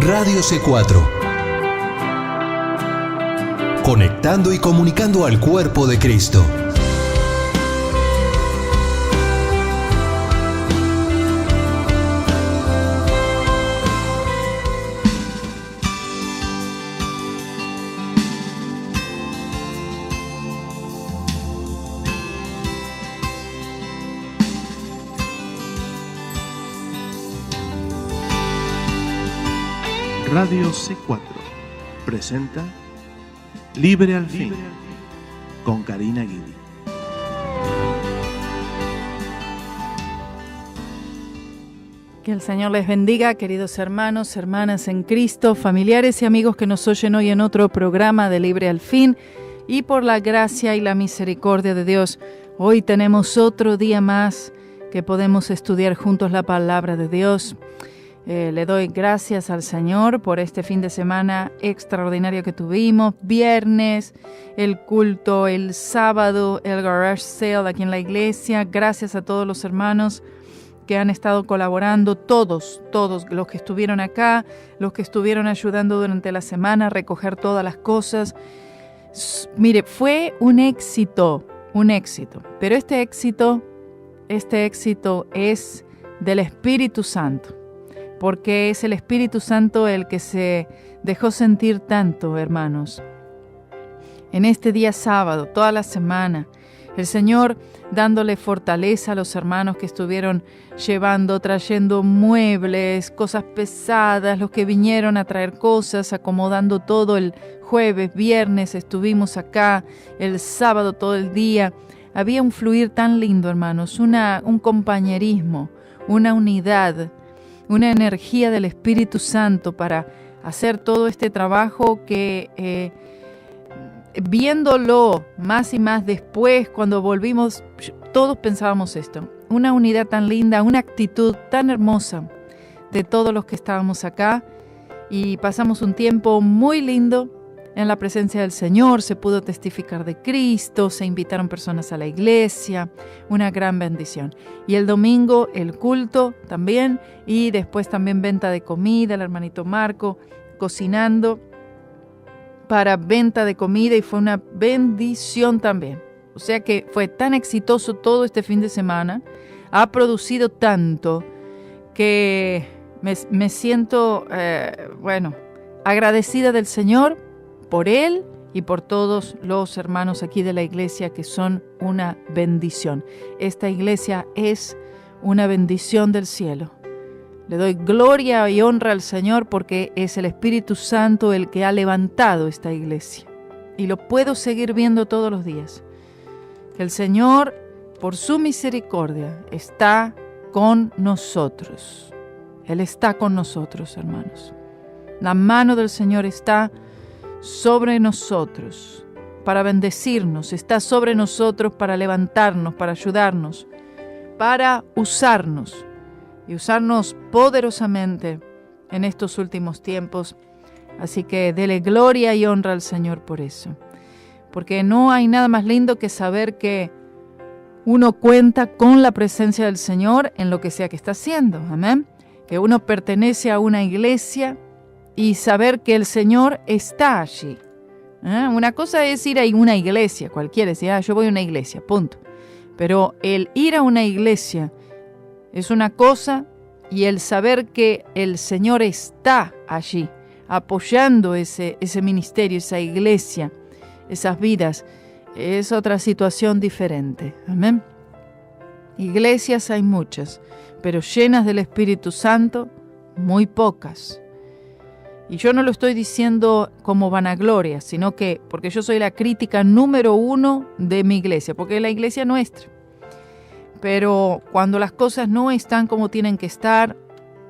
Radio C4. Conectando y comunicando al cuerpo de Cristo. Radio C4 presenta Libre al Fin con Karina Guidi. Que el Señor les bendiga, queridos hermanos, hermanas en Cristo, familiares y amigos que nos oyen hoy en otro programa de Libre al Fin. Y por la gracia y la misericordia de Dios, hoy tenemos otro día más que podemos estudiar juntos la palabra de Dios. Le doy gracias al Señor por este fin de semana extraordinario que tuvimos. Viernes, el culto, el sábado, el garage sale aquí en la iglesia. Gracias a todos los hermanos que han estado colaborando, todos los que estuvieron acá, los que estuvieron ayudando durante la semana a recoger todas las cosas. Mire, fue un éxito, pero este éxito es del Espíritu Santo. Porque es el Espíritu Santo el que se dejó sentir tanto, hermanos. En este día sábado, toda la semana, el Señor dándole fortaleza a los hermanos que estuvieron trayendo muebles, cosas pesadas, los que vinieron a traer cosas, acomodando todo el jueves, viernes, estuvimos acá, el sábado todo el día. Había un fluir tan lindo, hermanos, un compañerismo, una unidad, una energía del Espíritu Santo para hacer todo este trabajo que viéndolo más y más después, cuando volvimos, todos pensábamos esto, una unidad tan linda, una actitud tan hermosa de todos los que estábamos acá, y pasamos un tiempo muy lindo en la presencia del Señor. Se pudo testificar de Cristo, se invitaron personas a la iglesia, una gran bendición. Y el domingo el culto también, y después también venta de comida, el hermanito Marco cocinando para venta de comida, y fue una bendición también. O sea que fue tan exitoso todo este fin de semana, ha producido tanto que me siento, agradecida del Señor por Él y por todos los hermanos aquí de la iglesia que son una bendición. Esta iglesia es una bendición del cielo. Le doy gloria y honra al Señor porque es el Espíritu Santo el que ha levantado esta iglesia. Y lo puedo seguir viendo todos los días. Que el Señor, por su misericordia, está con nosotros. Él está con nosotros, hermanos. La mano del Señor está sobre nosotros para bendecirnos, está sobre nosotros para levantarnos, para ayudarnos, para usarnos y usarnos poderosamente en estos últimos tiempos. Así que dele gloria y honra al Señor por eso, porque no hay nada más lindo que saber que uno cuenta con la presencia del Señor en lo que sea que está haciendo, amén, que uno pertenece a una iglesia y saber que el Señor está allí. Una cosa es ir a una iglesia, cualquiera decir, yo voy a una iglesia, punto. Pero el ir a una iglesia es una cosa, y el saber que el Señor está allí, apoyando ese ministerio, esa iglesia, esas vidas, es otra situación diferente. Amén. Iglesias hay muchas, pero llenas del Espíritu Santo, muy pocas. Y yo no lo estoy diciendo como vanagloria, sino que porque yo soy la crítica número 1 de mi iglesia, porque es la iglesia nuestra. Pero cuando las cosas no están como tienen que estar,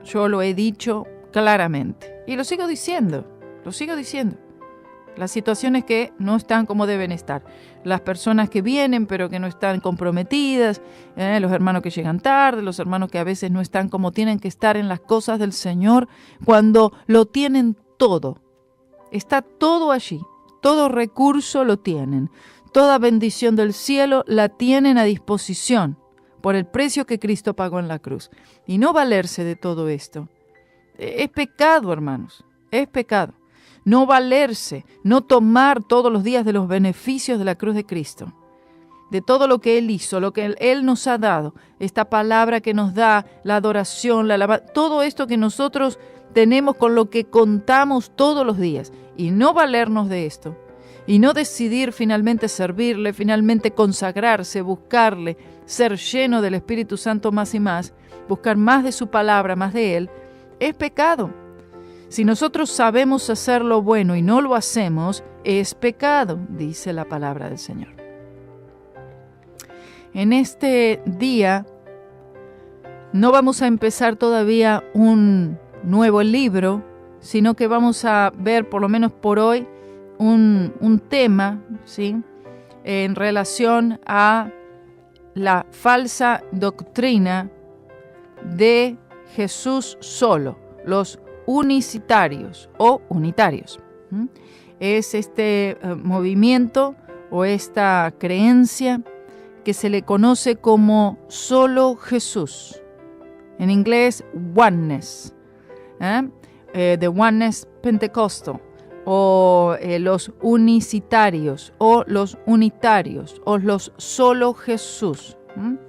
yo lo he dicho claramente. Y lo sigo diciendo. Las situaciones que no están como deben estar. Las personas que vienen pero que no están comprometidas, los hermanos que llegan tarde, los hermanos que a veces no están como tienen que estar en las cosas del Señor, cuando lo tienen todo. Está todo allí, todo recurso lo tienen, toda bendición del cielo la tienen a disposición por el precio que Cristo pagó en la cruz. Y no valerse de todo esto Es pecado, hermanos, es pecado. No valerse, no tomar todos los días de los beneficios de la cruz de Cristo, de todo lo que Él hizo, lo que Él nos ha dado, esta palabra que nos da, la adoración, la alabanza, todo esto que nosotros tenemos, con lo que contamos todos los días, y no valernos de esto, y no decidir finalmente servirle, finalmente consagrarse, buscarle, ser lleno del Espíritu Santo más y más, buscar más de su palabra, más de Él, es pecado. Si nosotros sabemos hacer lo bueno y no lo hacemos, es pecado, dice la palabra del Señor. En este día no vamos a empezar todavía un nuevo libro, sino que vamos a ver, por lo menos por hoy, un tema, ¿sí?, en relación a la falsa doctrina de Jesús solo, los unicitarios o unitarios. Es este movimiento o esta creencia que se le conoce como solo Jesús. En inglés, oneness, the oneness pentecostal, o los unicitarios, o los unitarios, o los solo Jesús.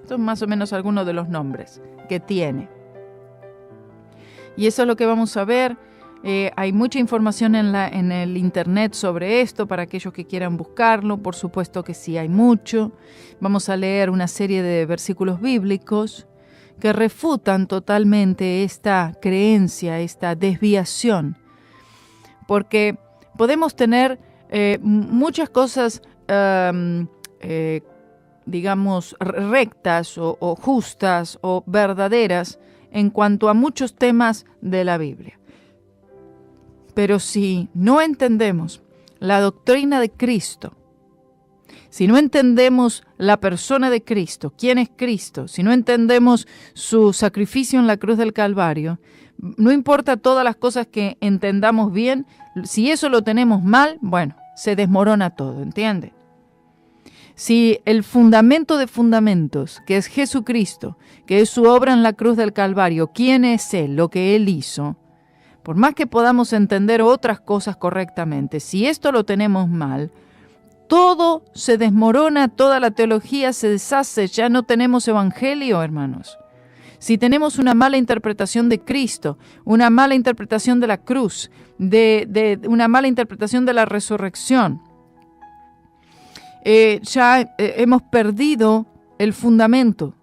Son más o menos algunos de los nombres que tiene. Y eso es lo que vamos a ver. Hay mucha información en el internet sobre esto para aquellos que quieran buscarlo. Por supuesto que sí, hay mucho. Vamos a leer una serie de versículos bíblicos que refutan totalmente esta creencia, esta desviación. Porque podemos tener muchas cosas, digamos, rectas o justas o verdaderas en cuanto a muchos temas de la Biblia. Pero si no entendemos la doctrina de Cristo, si no entendemos la persona de Cristo, quién es Cristo, si no entendemos su sacrificio en la cruz del Calvario, no importa todas las cosas que entendamos bien, si eso lo tenemos mal, bueno, se desmorona todo, ¿entiende? Si el fundamento de fundamentos, que es Jesucristo, que es su obra en la cruz del Calvario, quién es Él, lo que Él hizo, por más que podamos entender otras cosas correctamente, si esto lo tenemos mal, todo se desmorona, toda la teología se deshace, ya no tenemos evangelio, hermanos. Si tenemos una mala interpretación de Cristo, una mala interpretación de la cruz, una mala interpretación de la resurrección, ya hemos perdido el fundamento.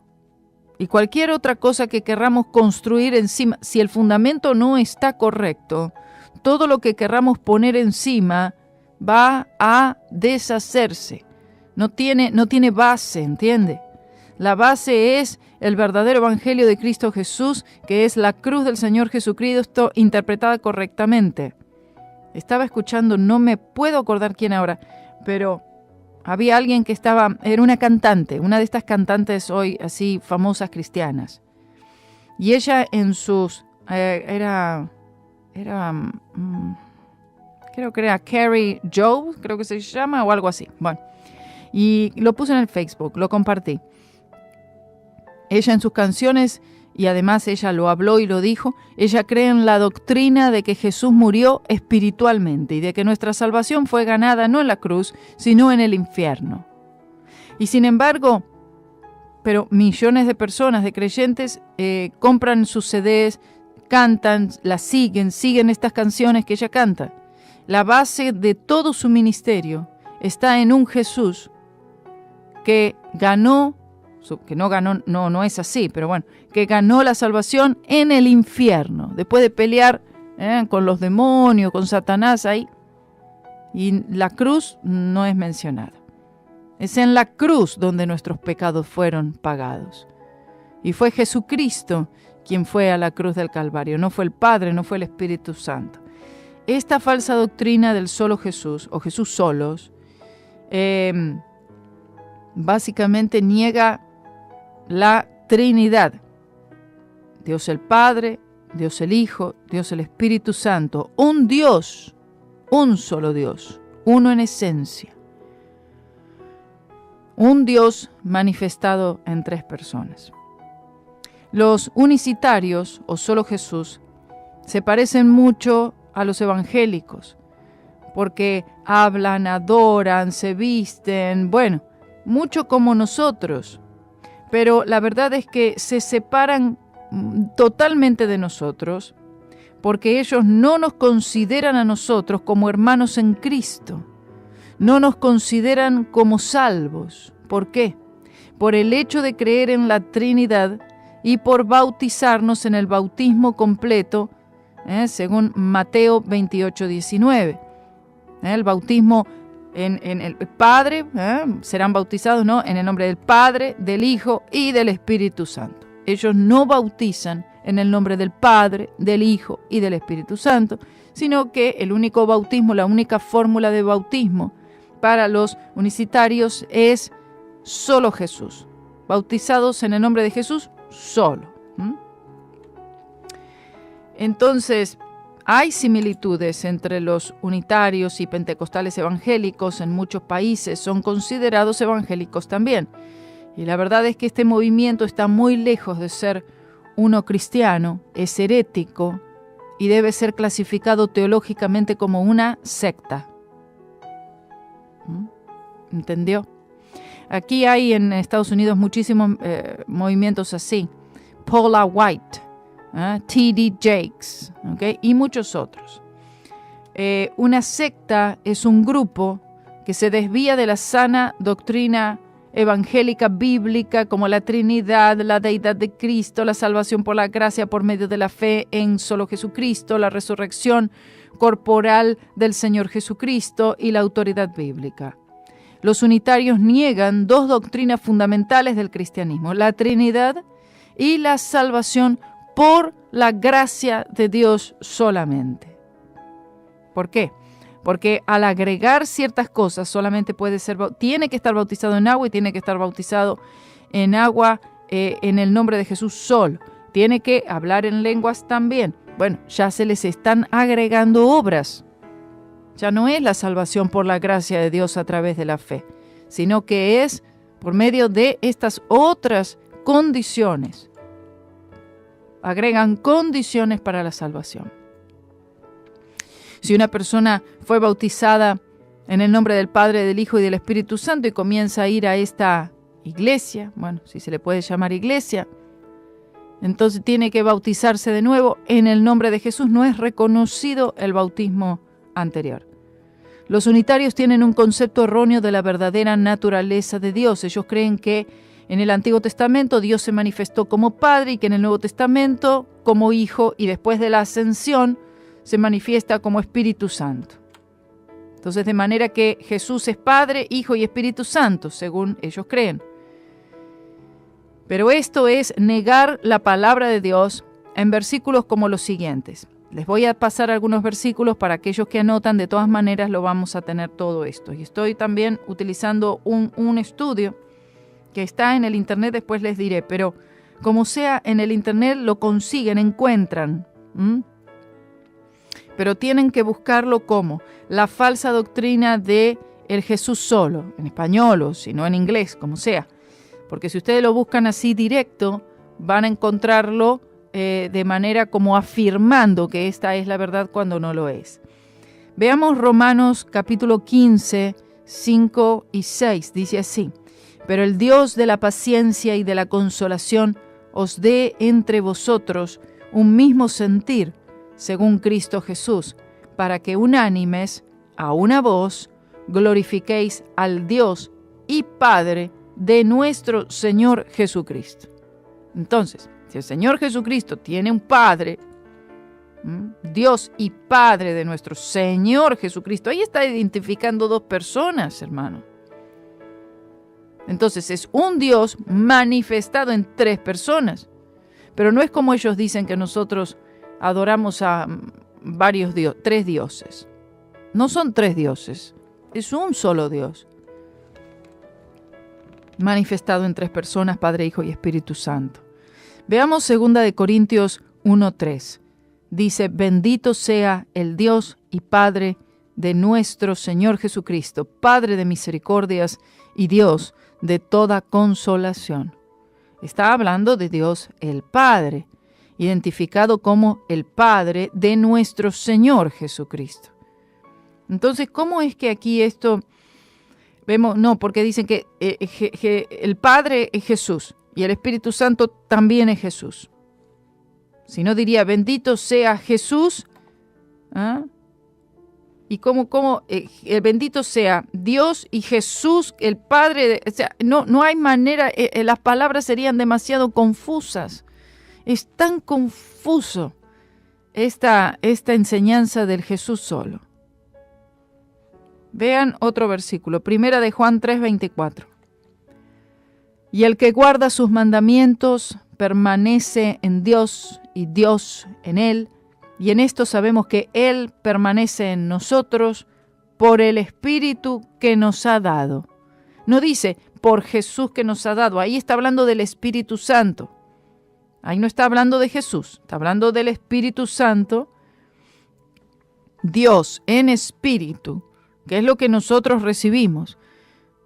Y cualquier otra cosa que querramos construir encima, si el fundamento no está correcto, todo lo que querramos poner encima va a deshacerse. No tiene base, ¿entiende? La base es el verdadero evangelio de Cristo Jesús, que es la cruz del Señor Jesucristo interpretada correctamente. Estaba escuchando, no me puedo acordar quién ahora, pero había alguien que era una cantante, una de estas cantantes hoy así famosas cristianas. Y ella en sus, creo que era Carrie Joe, creo que se llama, o algo así. Bueno, y lo puse en el Facebook, lo compartí. Ella en sus canciones, y además ella lo habló y lo dijo, ella cree en la doctrina de que Jesús murió espiritualmente y de que nuestra salvación fue ganada no en la cruz, sino en el infierno. Y sin embargo, pero millones de personas, de creyentes, compran sus CDs, cantan, las siguen estas canciones que ella canta. La base de todo su ministerio está en un Jesús que ganó, que no ganó, no es así, pero bueno, que ganó la salvación en el infierno, después de pelear con los demonios, con Satanás ahí. Y la cruz no es mencionada. Es en la cruz donde nuestros pecados fueron pagados. Y fue Jesucristo quien fue a la cruz del Calvario, no fue el Padre, no fue el Espíritu Santo. Esta falsa doctrina del solo Jesús, o Jesús solos, básicamente niega la Trinidad. Dios el Padre, Dios el Hijo, Dios el Espíritu Santo. Un Dios, un solo Dios, uno en esencia. Un Dios manifestado en tres personas. Los unicitarios, o solo Jesús, se parecen mucho a los evangélicos, porque hablan, adoran, se visten, bueno, mucho como nosotros. Pero la verdad es que se separan totalmente de nosotros, porque ellos no nos consideran a nosotros como hermanos en Cristo. No nos consideran como salvos. ¿Por qué? Por el hecho de creer en la Trinidad y por bautizarnos en el bautismo completo, según Mateo 28:19. El bautismo en el Padre, serán bautizados, ¿no?, en el nombre del Padre, del Hijo y del Espíritu Santo. Ellos no bautizan en el nombre del Padre, del Hijo y del Espíritu Santo, sino que el único bautismo, la única fórmula de bautismo para los unicitarios es solo Jesús. Bautizados en el nombre de Jesús, solo. Entonces, hay similitudes entre los unitarios y pentecostales evangélicos. En muchos países son considerados evangélicos también. Y la verdad es que este movimiento está muy lejos de ser uno cristiano, es herético y debe ser clasificado teológicamente como una secta. ¿Entendió? Aquí hay en Estados Unidos muchísimos movimientos así. Paula White, T.D. Jakes, ¿okay?, y muchos otros. Una secta es un grupo que se desvía de la sana doctrina evangélica bíblica, como la Trinidad, la deidad de Cristo, la salvación por la gracia por medio de la fe en solo Jesucristo, la resurrección corporal del Señor Jesucristo y la autoridad bíblica. Los unitarios niegan dos doctrinas fundamentales del cristianismo: la Trinidad y la salvación por la gracia de Dios solamente. ¿Por qué? Porque al agregar ciertas cosas solamente tiene que estar bautizado en agua y tiene que estar bautizado en agua en el nombre de Jesús solo. Tiene que hablar en lenguas también. Bueno, ya se les están agregando obras. Ya no es la salvación por la gracia de Dios a través de la fe, sino que es por medio de estas otras condiciones. Agregan condiciones para la salvación. Si una persona fue bautizada en el nombre del Padre, del Hijo y del Espíritu Santo y comienza a ir a esta iglesia, bueno, si se le puede llamar iglesia, entonces tiene que bautizarse de nuevo en el nombre de Jesús. No es reconocido el bautismo anterior. Los unitarios tienen un concepto erróneo de la verdadera naturaleza de Dios. Ellos creen que en el Antiguo Testamento Dios se manifestó como Padre y que en el Nuevo Testamento como Hijo, y después de la ascensión se manifiesta como Espíritu Santo. Entonces, de manera que Jesús es Padre, Hijo y Espíritu Santo, según ellos creen. Pero esto es negar la palabra de Dios en versículos como los siguientes. Les voy a pasar algunos versículos para aquellos que anotan. De todas maneras lo vamos a tener todo esto. Y estoy también utilizando un estudio que está en el internet, después les diré, pero como sea, en el internet lo consiguen, encuentran. Pero tienen que buscarlo como la falsa doctrina de el Jesús solo, en español o si no en inglés, como sea. Porque si ustedes lo buscan así directo, van a encontrarlo de manera como afirmando que esta es la verdad cuando no lo es. Veamos Romanos capítulo 15, 5 y 6, dice así: pero el Dios de la paciencia y de la consolación os dé entre vosotros un mismo sentir, según Cristo Jesús, para que unánimes, a una voz, glorifiquéis al Dios y Padre de nuestro Señor Jesucristo. Entonces, si el Señor Jesucristo tiene un Padre, Dios y Padre de nuestro Señor Jesucristo, ahí está identificando dos personas, hermano. Entonces es un Dios manifestado en tres personas. Pero no es como ellos dicen que nosotros adoramos a tres dioses. No son tres dioses, es un solo Dios. Manifestado en tres personas, Padre, Hijo y Espíritu Santo. Veamos 2 Corintios 1:3. Dice: bendito sea el Dios y Padre de nuestro Señor Jesucristo, Padre de misericordias y Dios de toda consolación. Está hablando de Dios el Padre. identificado como el Padre de nuestro Señor Jesucristo. Entonces, ¿cómo es que aquí esto vemos? No, porque dicen que el Padre es Jesús y el Espíritu Santo también es Jesús. Si no, diría, bendito sea Jesús. ¿Ah? Y cómo bendito sea Dios y Jesús, el Padre. O sea, no hay manera, las palabras serían demasiado confusas. Es tan confuso esta enseñanza del Jesús solo. Vean otro versículo, primera de Juan 3:24. Y el que guarda sus mandamientos permanece en Dios y Dios en él, y en esto sabemos que Él permanece en nosotros por el Espíritu que nos ha dado. No dice por Jesús que nos ha dado, ahí está hablando del Espíritu Santo. Ahí no está hablando de Jesús, está hablando del Espíritu Santo, Dios en espíritu, que es lo que nosotros recibimos.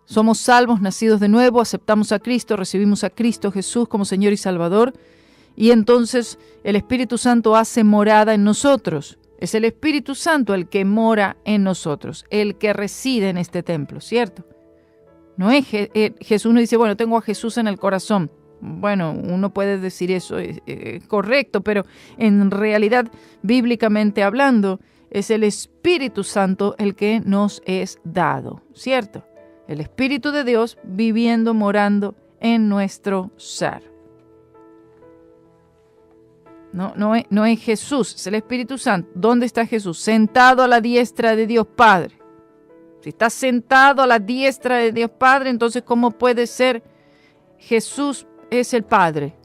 Somos salvos, nacidos de nuevo, aceptamos a Cristo, recibimos a Cristo Jesús como Señor y Salvador, y entonces el Espíritu Santo hace morada en nosotros. Es el Espíritu Santo el que mora en nosotros, el que reside en este templo, ¿cierto? No es Jesús, no dice, bueno, tengo a Jesús en el corazón. Bueno, uno puede decir eso, es correcto, pero en realidad, bíblicamente hablando, es el Espíritu Santo el que nos es dado, ¿cierto? El Espíritu de Dios viviendo, morando en nuestro ser. No es Jesús, es el Espíritu Santo. ¿Dónde está Jesús? Sentado a la diestra de Dios Padre. Si está sentado a la diestra de Dios Padre, entonces ¿cómo puede ser Jesús es el Padre?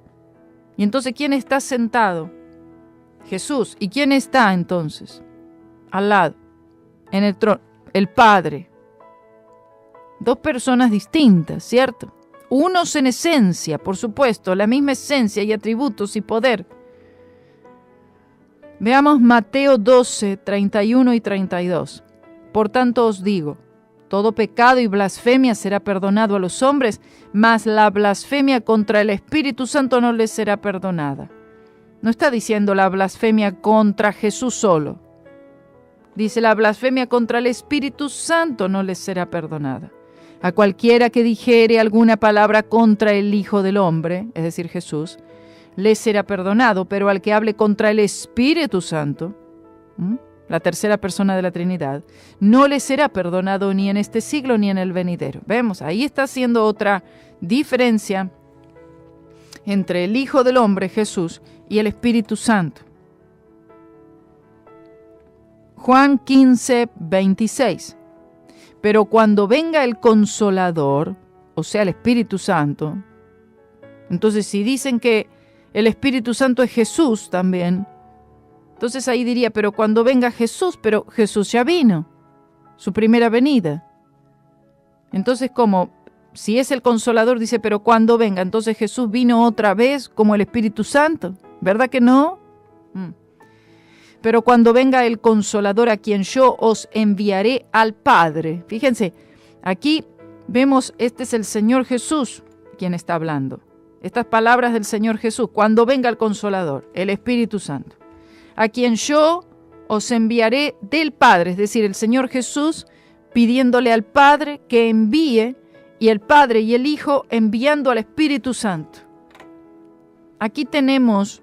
Y entonces, ¿quién está sentado? Jesús. ¿Y quién está entonces? Al lado, en el trono, el Padre. Dos personas distintas, ¿cierto? Unos en esencia, por supuesto, la misma esencia y atributos y poder. Veamos Mateo 12, 31 y 32. Por tanto os digo, todo pecado y blasfemia será perdonado a los hombres, mas la blasfemia contra el Espíritu Santo no les será perdonada. No está diciendo la blasfemia contra Jesús solo. Dice la blasfemia contra el Espíritu Santo no les será perdonada. A cualquiera que dijere alguna palabra contra el Hijo del Hombre, es decir, Jesús, le será perdonado, pero al que hable contra el Espíritu Santo, la tercera persona de la Trinidad, no le será perdonado ni en este siglo ni en el venidero. Vemos, ahí está haciendo otra diferencia entre el Hijo del Hombre, Jesús, y el Espíritu Santo. Juan 15, 26. Pero cuando venga el Consolador, o sea, el Espíritu Santo, entonces si dicen que el Espíritu Santo es Jesús también, entonces ahí diría, pero cuando venga Jesús, pero Jesús ya vino, su primera venida. Entonces, como si es el Consolador, dice, pero cuando venga, entonces Jesús vino otra vez como el Espíritu Santo, ¿verdad que no? Pero cuando venga el Consolador, a quien yo os enviaré al Padre. Fíjense, aquí vemos, este es el Señor Jesús quien está hablando. Estas palabras del Señor Jesús, cuando venga el Consolador, el Espíritu Santo, a quien yo os enviaré del Padre, es decir, el Señor Jesús pidiéndole al Padre que envíe, y el Padre y el Hijo enviando al Espíritu Santo. Aquí tenemos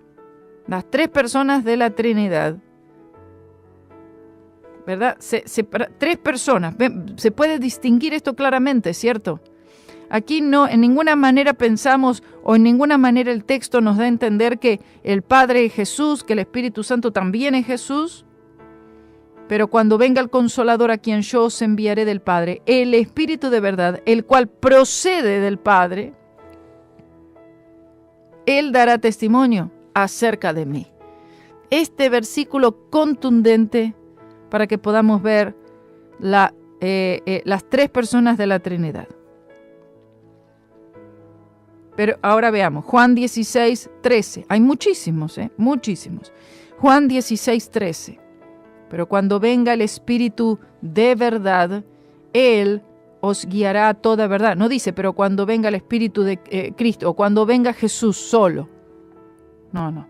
las tres personas de la Trinidad, ¿verdad? Tres personas, se puede distinguir esto claramente, ¿cierto? Aquí no, en ninguna manera pensamos o en ninguna manera el texto nos da a entender que el Padre es Jesús, que el Espíritu Santo también es Jesús. Pero cuando venga el Consolador, a quien yo os enviaré del Padre, el Espíritu de verdad, el cual procede del Padre, Él dará testimonio acerca de mí. Este versículo contundente para que podamos ver las tres personas de la Trinidad. Pero ahora veamos, Juan 16, 13. Hay muchísimos, muchísimos. Juan 16, 13. Pero cuando venga el Espíritu de verdad, Él os guiará a toda verdad. No dice, pero cuando venga el Espíritu de Cristo, o cuando venga Jesús solo. No.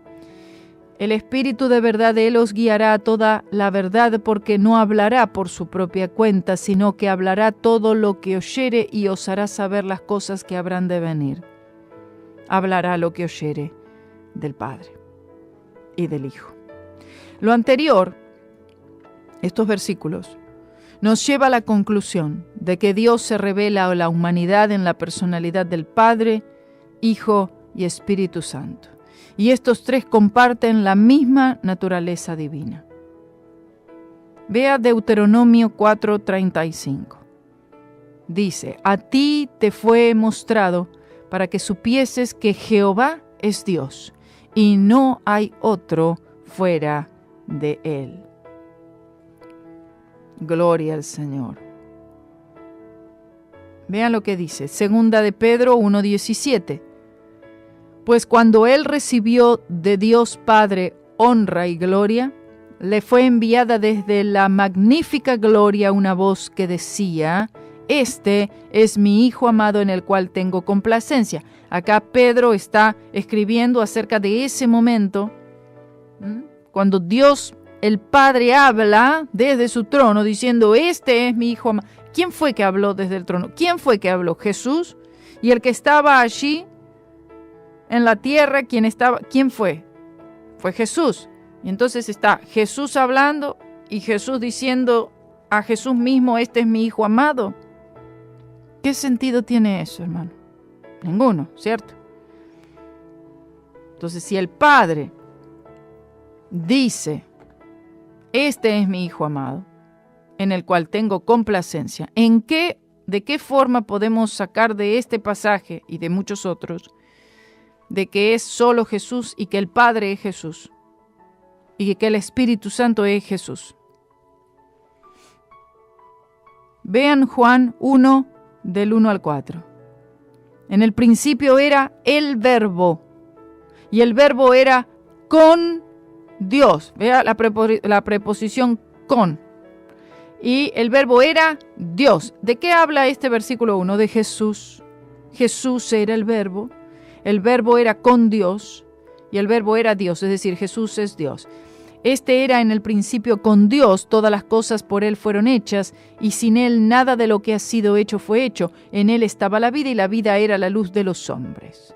El Espíritu de verdad, Él os guiará a toda la verdad, porque no hablará por su propia cuenta, sino que hablará todo lo que oyere y os hará saber las cosas que habrán de venir. Hablará lo que oyere del Padre y del Hijo. Lo anterior, estos versículos, nos lleva a la conclusión de que Dios se revela a la humanidad en la personalidad del Padre, Hijo y Espíritu Santo. Y estos tres comparten la misma naturaleza divina. Vea Deuteronomio 4:35. Dice: a ti te fue mostrado para que supieses que Jehová es Dios, y no hay otro fuera de Él. Gloria al Señor. Vean lo que dice, segunda de Pedro 1:17. Pues cuando Él recibió de Dios Padre honra y gloria, le fue enviada desde la magnífica gloria una voz que decía: este es mi Hijo amado en el cual tengo complacencia. Acá Pedro está escribiendo acerca de ese momento, cuando Dios, el Padre, habla desde su trono diciendo: este es mi Hijo amado. ¿Quién fue que habló desde el trono? ¿Quién fue que habló? Jesús. Y el que estaba allí en la tierra, ¿quién fue? Fue Jesús. Y entonces está Jesús hablando y Jesús diciendo a Jesús mismo: este es mi Hijo amado. ¿Qué sentido tiene eso, hermano? Ninguno, ¿cierto? Entonces, si el Padre dice: este es mi Hijo amado, en el cual tengo complacencia, ¿de qué forma podemos sacar de este pasaje y de muchos otros de que es solo Jesús y que el Padre es Jesús y que el Espíritu Santo es Jesús? Vean Juan 1, del 1 al 4. En el principio era el Verbo, y el Verbo era con Dios. Vea la preposición con. Y el Verbo era Dios. ¿De qué habla este versículo 1? De Jesús. Jesús era el Verbo. El Verbo era con Dios y el Verbo era Dios, es decir, Jesús es Dios. Este era en el principio con Dios, todas las cosas por Él fueron hechas, y sin Él nada de lo que ha sido hecho fue hecho. En Él estaba la vida, y la vida era la luz de los hombres.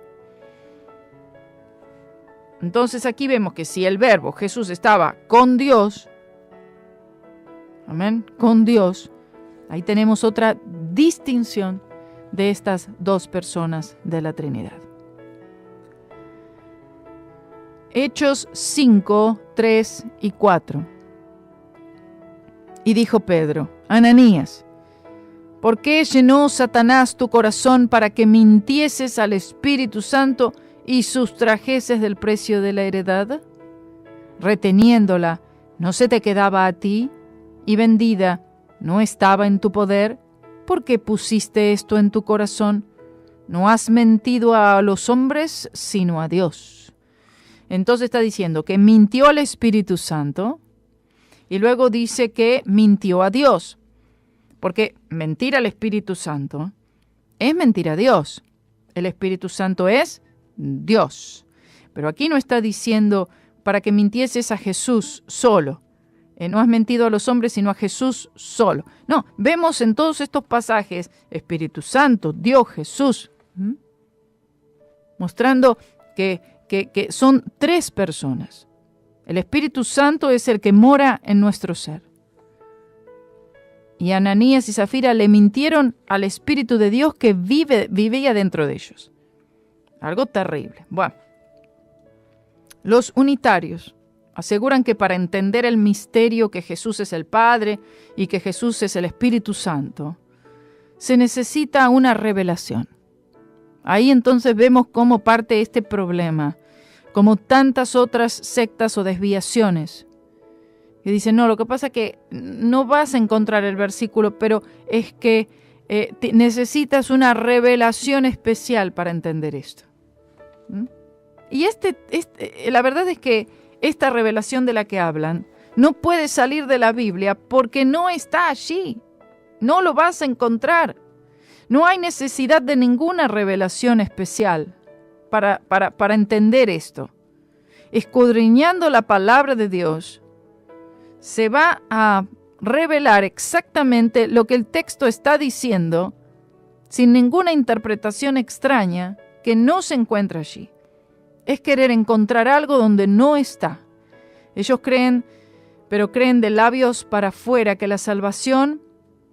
Entonces aquí vemos que si el Verbo, Jesús, estaba con Dios, amén, con Dios, ahí tenemos otra distinción de estas dos personas de la Trinidad. Hechos 5, 3 y 4. Y dijo Pedro: Ananías, ¿por qué llenó Satanás tu corazón para que mintieses al Espíritu Santo y sustrajeses del precio de la heredad? Reteniéndola, ¿no se te quedaba a ti? Y vendida, ¿no estaba en tu poder? ¿Por qué pusiste esto en tu corazón? No has mentido a los hombres, sino a Dios. Entonces está diciendo que mintió al Espíritu Santo y luego dice que mintió a Dios. Porque mentir al Espíritu Santo es mentir a Dios. El Espíritu Santo es Dios. Pero aquí no está diciendo para que mintieses a Jesús solo. No has mentido a los hombres, sino a Jesús solo. No, vemos en todos estos pasajes Espíritu Santo, Dios, Jesús, mostrando que son tres personas. El Espíritu Santo es el que mora en nuestro ser. Y Ananías y Zafira le mintieron al Espíritu de Dios que vivía dentro de ellos. Algo terrible. Bueno, los unitarios aseguran que para entender el misterio que Jesús es el Padre y que Jesús es el Espíritu Santo, se necesita una revelación. Ahí entonces vemos cómo parte este problema, como tantas otras sectas o desviaciones, que dicen: no, lo que pasa es que no vas a encontrar el versículo, pero es que necesitas una revelación especial para entender esto. Y la verdad es que esta revelación de la que hablan no puede salir de la Biblia porque no está allí. No lo vas a encontrar. No hay necesidad de ninguna revelación especial para entender esto. escudriñando la palabra de Dios, se va a revelar exactamente lo que el texto está diciendo, sin ninguna interpretación extraña que no se encuentra allí. Es querer encontrar algo donde no está. Ellos creen, pero creen de labios para afuera, que la salvación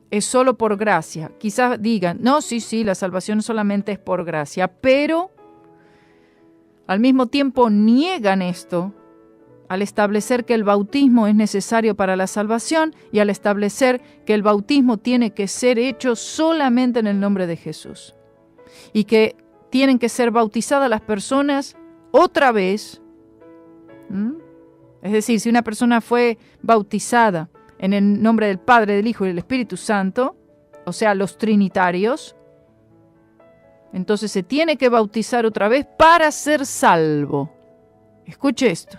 es solo por gracia. Quizás digan, no, sí, la salvación solamente es por gracia, pero al mismo tiempo niegan esto al establecer que el bautismo es necesario para la salvación y al establecer que el bautismo tiene que ser hecho solamente en el nombre de Jesús. Y que tienen que ser bautizadas las personas otra vez. Es decir, si una persona fue bautizada en el nombre del Padre, del Hijo y del Espíritu Santo, o sea, los trinitarios, entonces se tiene que bautizar otra vez para ser salvo. Escuche esto.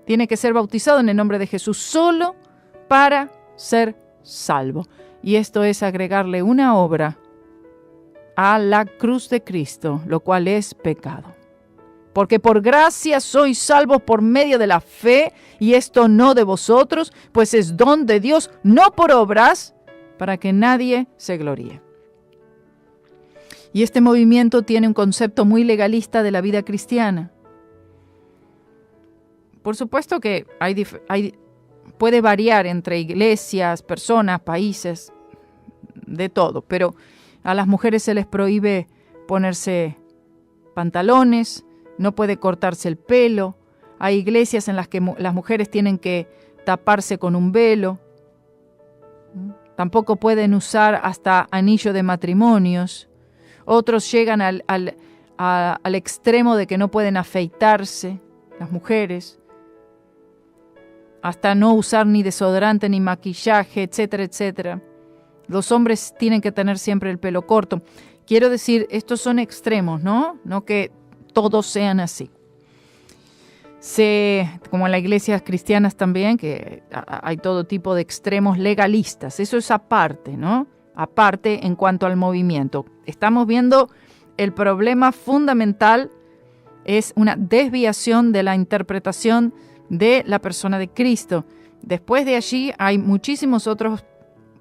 Tiene que ser bautizado en el nombre de Jesús solo para ser salvo. Y esto es agregarle una obra a la cruz de Cristo, lo cual es pecado. Porque por gracia sois salvos por medio de la fe, y esto no de vosotros, pues es don de Dios, no por obras, para que nadie se gloríe. Y este movimiento tiene un concepto muy legalista de la vida cristiana. Por supuesto que puede variar entre iglesias, personas, países, de todo, pero a las mujeres se les prohíbe ponerse pantalones, no puede cortarse el pelo, hay iglesias en las que las mujeres tienen que taparse con un velo, tampoco pueden usar hasta anillo de matrimonios, otros llegan al extremo de que no pueden afeitarse, las mujeres, hasta no usar ni desodorante ni maquillaje, etcétera, etcétera. Los hombres tienen que tener siempre el pelo corto. Quiero decir, estos son extremos, ¿no? No que todos sean así. Como en las iglesias cristianas también, que hay todo tipo de extremos legalistas. Eso es aparte, ¿no? Aparte en cuanto al movimiento. Estamos viendo el problema fundamental es una desviación de la interpretación de la persona de Cristo. Después de allí hay muchísimos otros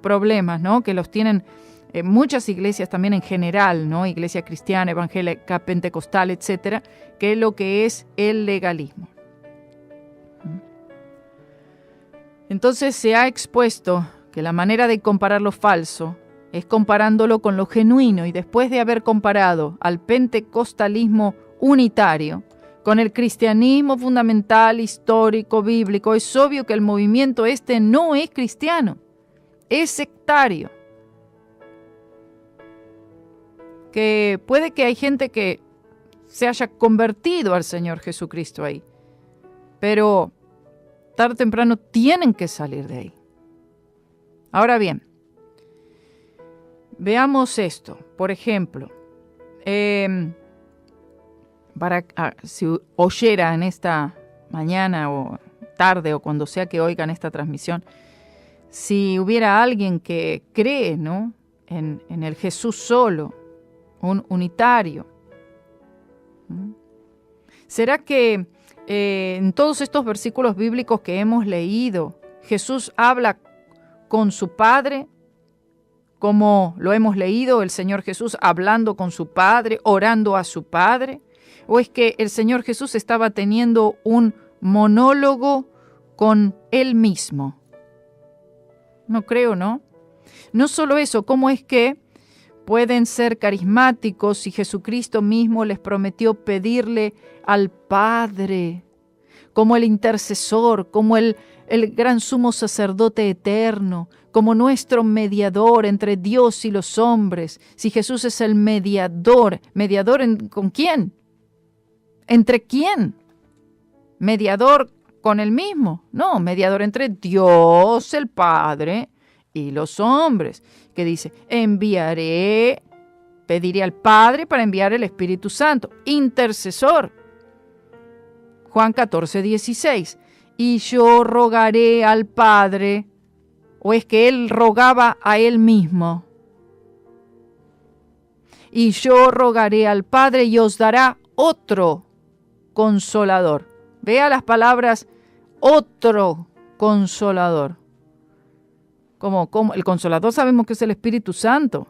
problemas, ¿no? Que los tienen muchas iglesias también en general, ¿no? Iglesia cristiana, evangélica, pentecostal, etcétera, que es lo que es el legalismo. Entonces se ha expuesto que la manera de comparar lo falso es comparándolo con lo genuino, y después de haber comparado al pentecostalismo unitario con el cristianismo fundamental, histórico, bíblico, es obvio que el movimiento no es cristiano, es sectario. Que puede que hay gente que se haya convertido al Señor Jesucristo ahí, pero tarde o temprano tienen que salir de ahí. Ahora bien, veamos esto. Por ejemplo, si oyera en esta mañana o tarde o cuando sea que oigan esta transmisión, si hubiera alguien que cree, ¿no?, en el Jesús solo, un unitario, ¿será que en todos estos versículos bíblicos que hemos leído, Jesús habla con su Padre, como lo hemos leído, el Señor Jesús hablando con su Padre, orando a su Padre? ¿O es que el Señor Jesús estaba teniendo un monólogo con Él mismo? No creo, ¿no? No solo eso, ¿cómo es que pueden ser carismáticos si Jesucristo mismo les prometió pedirle al Padre como el intercesor, como el gran sumo sacerdote eterno, como nuestro mediador entre Dios y los hombres? Si Jesús es el mediador, ¿con quién? ¿Entre quién? ¿Mediador con él mismo? No, mediador entre Dios, el Padre, y los hombres, que dice, pediré al Padre para enviar el Espíritu Santo, intercesor. Juan 14:16, y yo rogaré al Padre, o es que él rogaba a él mismo, y yo rogaré al Padre y os dará otro Consolador. Vea las palabras otro consolador. ¿Cómo? El consolador sabemos que es el Espíritu Santo.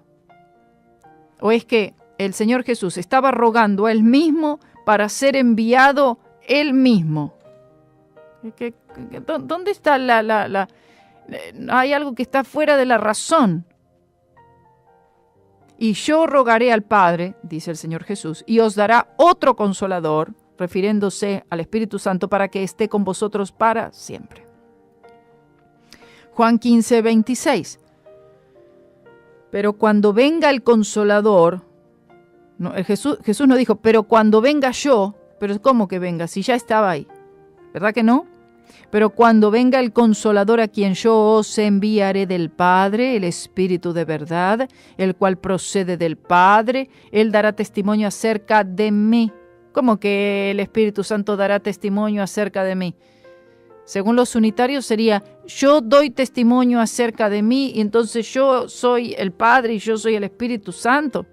¿O es que el Señor Jesús estaba rogando a Él mismo para ser enviado Él mismo? ¿Dónde está hay algo que está fuera de la razón? Y yo rogaré al Padre, dice el Señor Jesús, y os dará otro consolador, refiriéndose al Espíritu Santo, para que esté con vosotros para siempre. Juan 15, 26. Pero cuando venga el consolador, no, Jesús no dijo, pero cuando venga yo, pero ¿cómo que venga? Si ya estaba ahí, ¿verdad que no? Pero cuando venga el consolador a quien yo os enviaré del Padre, el Espíritu de verdad, el cual procede del Padre, Él dará testimonio acerca de mí. ¿Cómo que el Espíritu Santo dará testimonio acerca de mí? Según los unitarios sería, yo doy testimonio acerca de mí y entonces yo soy el Padre y yo soy el Espíritu Santo.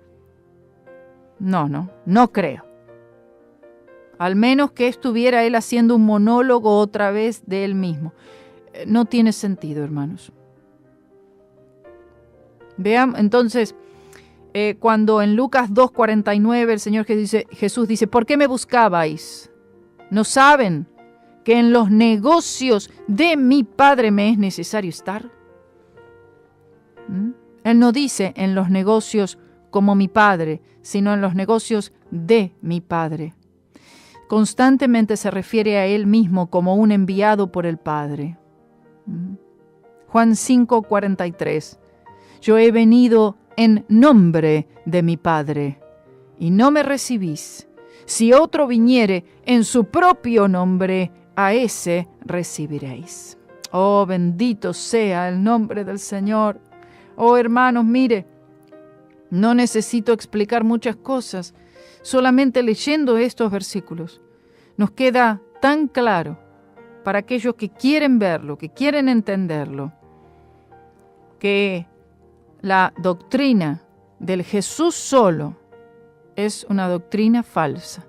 No creo. Al menos que estuviera él haciendo un monólogo otra vez de él mismo. No tiene sentido, hermanos. Vean, entonces, cuando en Lucas 2:49 el Señor Jesús dice, ¿por qué me buscabais? ¿No saben que en los negocios de mi Padre me es necesario estar? Él no dice en los negocios como mi Padre, sino en los negocios de mi Padre. Constantemente se refiere a Él mismo como un enviado por el Padre. Juan 5:43. Yo he venido en nombre de mi Padre, y no me recibís. Si otro viniere en su propio nombre, a ese recibiréis. Oh, bendito sea el nombre del Señor. Oh, hermanos, mire, no necesito explicar muchas cosas. Solamente leyendo estos versículos nos queda tan claro para aquellos que quieren verlo, que quieren entenderlo, que la doctrina del Jesús solo es una doctrina falsa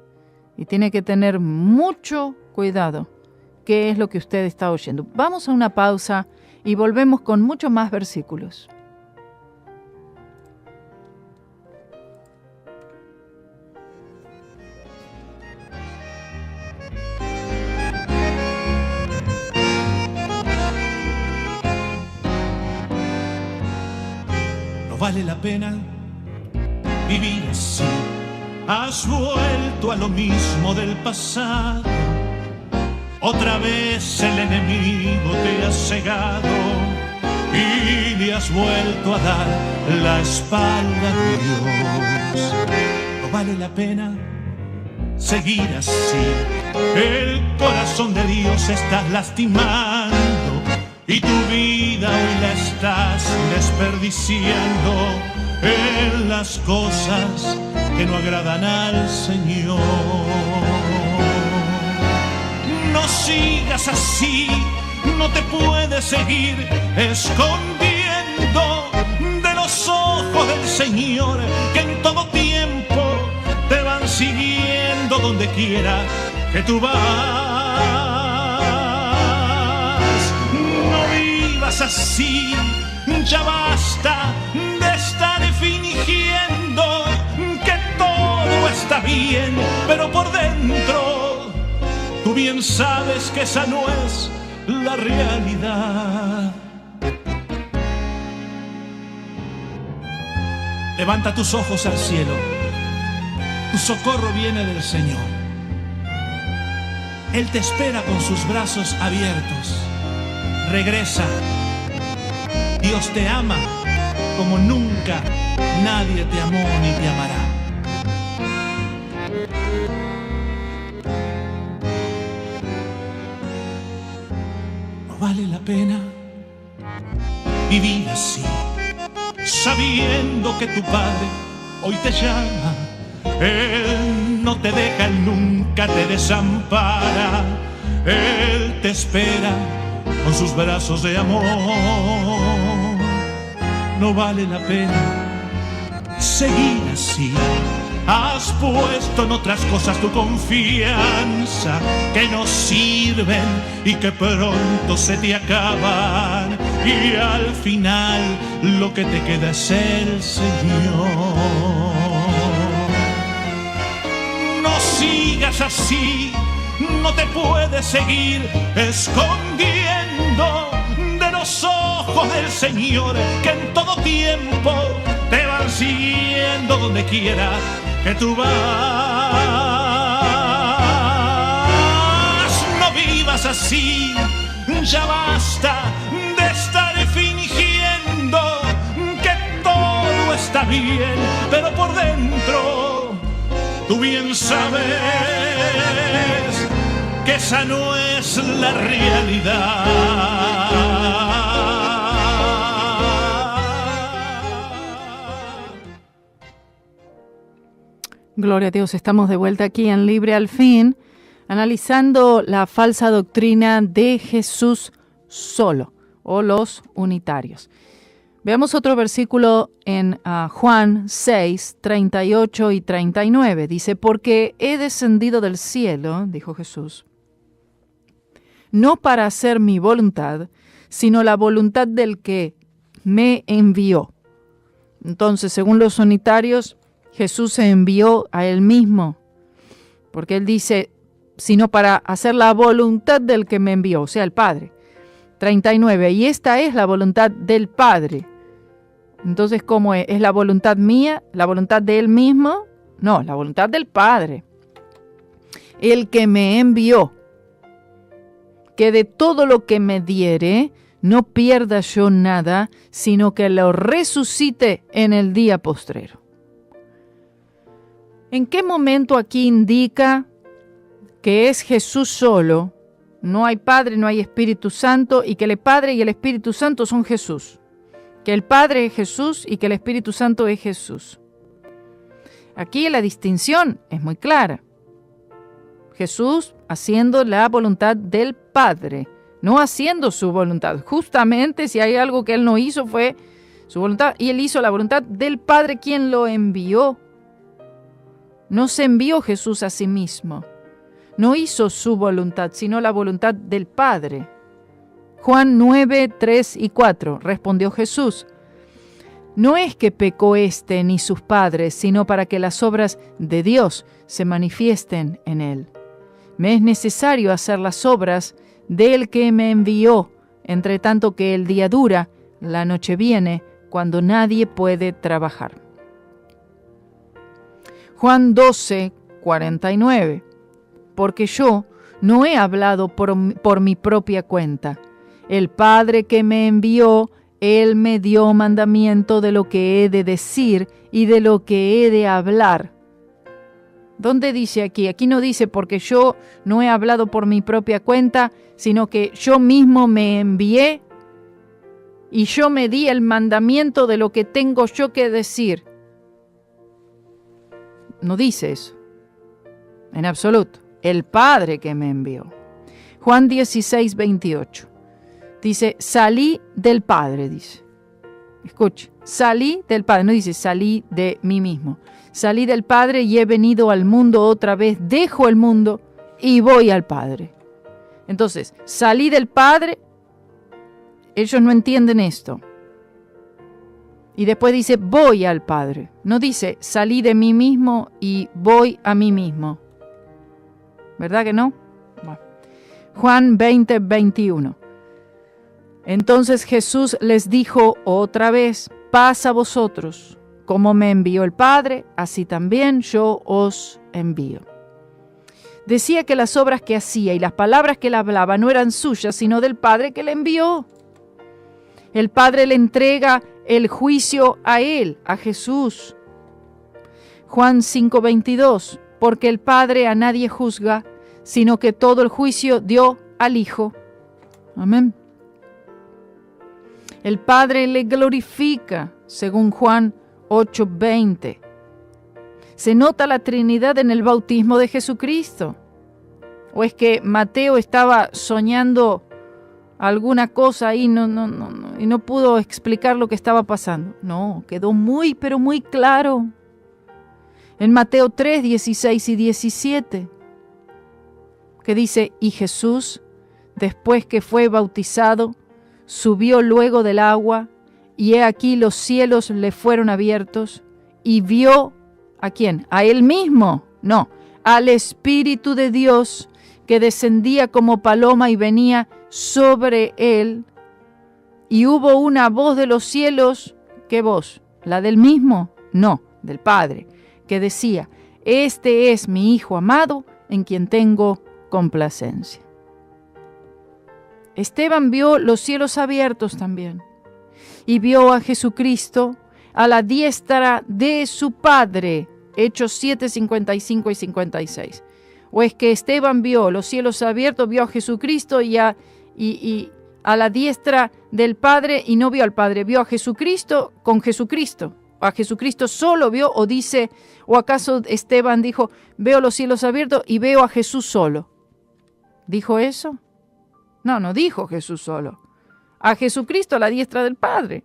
y tiene que tener mucho cuidado qué es lo que usted está oyendo. Vamos a una pausa y volvemos con muchos más versículos. Vale la pena vivir así. Has vuelto a lo mismo del pasado. Otra vez el enemigo te ha cegado y le has vuelto a dar la espalda a Dios. No vale la pena seguir así. El corazón de Dios estás lastimando y tu vida hoy la estás desperdiciando en las cosas que no agradan al Señor. No sigas así, no te puedes seguir escondiendo de los ojos del Señor, que en todo tiempo te van siguiendo donde quiera que tú vas. Así, ya basta de estar fingiendo que todo está bien, pero por dentro tú bien sabes que esa no es la realidad. Levanta tus ojos al cielo, tu socorro viene del Señor. Él te espera con sus brazos abiertos. Regresa. Dios te ama como nunca nadie te amó ni te amará. No vale la pena vivir así, sabiendo que tu Padre hoy te llama. Él no te deja, Él nunca te desampara. Él te espera con sus brazos de amor. No vale la pena seguir así. has puesto en otras cosas tu confianza, que no sirven y que pronto se te acaban, y al final lo que te queda es el Señor. No sigas así, no te puedes seguir escondiendo de los ojos del Señor, que en todo tiempo te van siguiendo donde quiera que tú vas. No vivas así, ya basta de estar fingiendo que todo está bien, pero por dentro tú bien sabes que esa no es la realidad. Gloria a Dios, estamos de vuelta aquí en Libre al Fin, analizando la falsa doctrina de Jesús solo, o los unitarios. Veamos otro versículo en Juan 6, 38 y 39. Dice, porque he descendido del cielo, dijo Jesús, no para hacer mi voluntad, sino la voluntad del que me envió. Entonces, según los unitarios, Jesús se envió a Él mismo, porque Él dice, sino para hacer la voluntad del que me envió, o sea, el Padre. 39, y esta es la voluntad del Padre. Entonces, ¿cómo es? ¿Es la voluntad mía? ¿La voluntad de Él mismo? No, la voluntad del Padre. El que me envió, que de todo lo que me diere, no pierda yo nada, sino que lo resucite en el día postrero. ¿En qué momento aquí indica que es Jesús solo? No hay Padre, no hay Espíritu Santo, y que el Padre y el Espíritu Santo son Jesús. Que el Padre es Jesús y que el Espíritu Santo es Jesús. Aquí la distinción es muy clara. Jesús haciendo la voluntad del Padre, no haciendo su voluntad. Justamente si hay algo que Él no hizo fue su voluntad, y Él hizo la voluntad del Padre, quien lo envió. No se envió Jesús a sí mismo. No hizo su voluntad, sino la voluntad del Padre. Juan 9, 3 y 4, respondió Jesús, no es que pecó éste ni sus padres, sino para que las obras de Dios se manifiesten en él. Me es necesario hacer las obras del que me envió, entre tanto que el día dura, la noche viene, cuando nadie puede trabajar. Juan 12, 49. Porque yo no he hablado por mi propia cuenta. El Padre que me envió, Él me dio mandamiento de lo que he de decir y de lo que he de hablar. ¿Dónde dice aquí? Aquí no dice porque yo no he hablado por mi propia cuenta, sino que yo mismo me envié y yo me di el mandamiento de lo que tengo yo que decir. No dice eso, en absoluto. El Padre que me envió. Juan 16, 28. Dice, salí del Padre, dice. Escuche, salí del Padre, no dice salí de mí mismo. Salí del Padre y he venido al mundo otra vez, dejo el mundo y voy al Padre. Entonces, salí del Padre, ellos no entienden esto. Y después dice, voy al Padre. No dice, salí de mí mismo y voy a mí mismo. ¿Verdad que no? Bueno. Juan 20, 21. Entonces Jesús les dijo otra vez, paz a vosotros. Como me envió el Padre, así también yo os envío. Decía que las obras que hacía y las palabras que él hablaba no eran suyas, sino del Padre que le envió. El Padre le entrega el juicio a él, a Jesús. Juan 5, 22. Porque el Padre a nadie juzga, sino que todo el juicio dio al Hijo. Amén. El Padre le glorifica, según Juan 8, 20. Se nota la Trinidad en el bautismo de Jesucristo. ¿O es que Mateo estaba soñando alguna cosa ahí y no pudo explicar lo que estaba pasando? No, quedó muy, pero muy claro. En Mateo 3, 16 y 17, que dice, y Jesús, después que fue bautizado, subió luego del agua, y he aquí los cielos le fueron abiertos, y vio, ¿a quién? ¿A él mismo? No, al Espíritu de Dios, que descendía como paloma y venía sobre él, y hubo una voz de los cielos. ¿Qué voz? ¿La del mismo? No, del Padre, que decía, este es mi Hijo amado, en quien tengo complacencia. Esteban vio los cielos abiertos también, y vio a Jesucristo a la diestra de su Padre, Hechos 7, 55 y 56. ¿O es que Esteban vio los cielos abiertos, vio a Jesucristo y a la diestra del Padre y no vio al Padre? Vio a Jesucristo con Jesucristo. ¿A Jesucristo solo vio o dice, o acaso Esteban dijo, veo los cielos abiertos y veo a Jesús solo? ¿Dijo eso? No, no dijo Jesús solo. A Jesucristo a la diestra del Padre.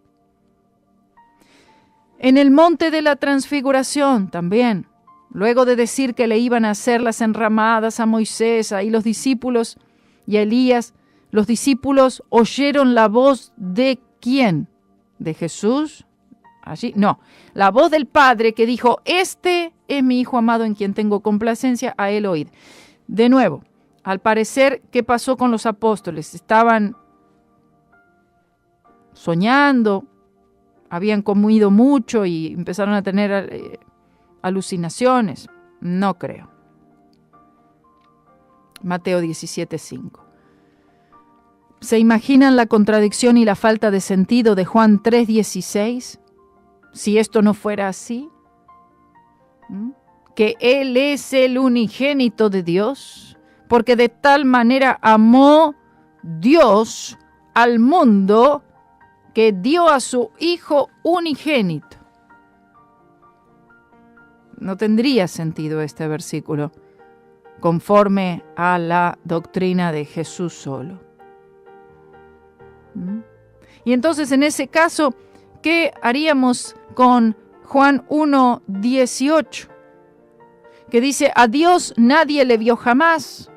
En el monte de la transfiguración también, luego de decir que le iban a hacer las enramadas a Moisés y los discípulos y a Elías, los discípulos oyeron la voz de ¿quién? ¿De Jesús? Allí, no, la voz del Padre que dijo, este es mi Hijo amado en quien tengo complacencia, a él oíd. De nuevo, al parecer, ¿qué pasó con los apóstoles? Estaban soñando, habían comido mucho y empezaron a tener alucinaciones. No creo. Mateo 17:5. ¿Se imaginan la contradicción y la falta de sentido de Juan 3:16? Si esto no fuera así, que Él es el unigénito de Dios, porque de tal manera amó Dios al mundo que dio a su Hijo unigénito. No tendría sentido este versículo conforme a la doctrina de Jesús solo. Y entonces en ese caso, ¿qué haríamos con Juan 1:18? Que dice, a Dios nadie le vio jamás.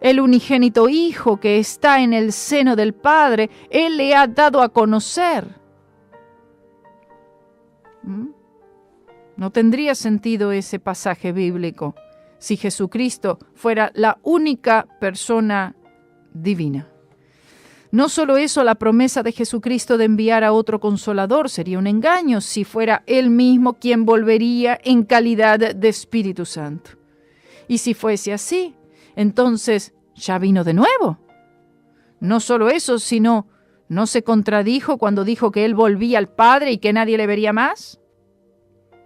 El unigénito Hijo que está en el seno del Padre, Él le ha dado a conocer. No tendría sentido ese pasaje bíblico si Jesucristo fuera la única persona divina. No solo eso, la promesa de Jesucristo de enviar a otro Consolador sería un engaño si fuera Él mismo quien volvería en calidad de Espíritu Santo. Y si fuese así, entonces ya vino de nuevo. No solo eso, sino ¿no se contradijo cuando dijo que Él volvía al Padre y que nadie le vería más?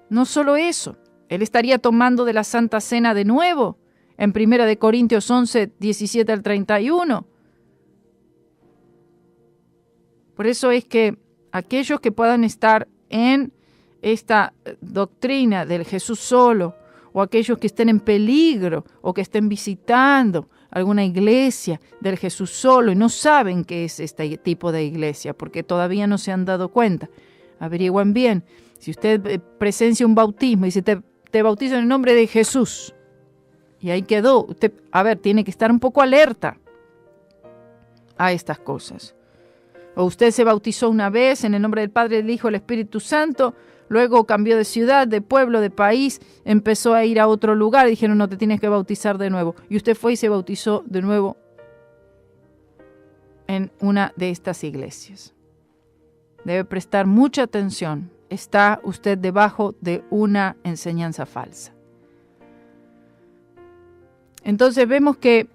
No solo eso, Él estaría tomando de la Santa Cena de nuevo, en 1 Corintios 11, 17 al 31. Por eso es que aquellos que puedan estar en esta doctrina del Jesús solo, o aquellos que estén en peligro, o que estén visitando alguna iglesia del Jesús solo y no saben qué es este tipo de iglesia, porque todavía no se han dado cuenta, averigüen bien. Si usted presencia un bautismo y si te bautiza en el nombre de Jesús, y ahí quedó, usted, tiene que estar un poco alerta a estas cosas. O usted se bautizó una vez en el nombre del Padre, del Hijo, del Espíritu Santo, luego cambió de ciudad, de pueblo, de país, empezó a ir a otro lugar y dijeron, no, te tienes que bautizar de nuevo. Y usted fue y se bautizó de nuevo en una de estas iglesias. Debe prestar mucha atención. Está usted debajo de una enseñanza falsa. Entonces vemos que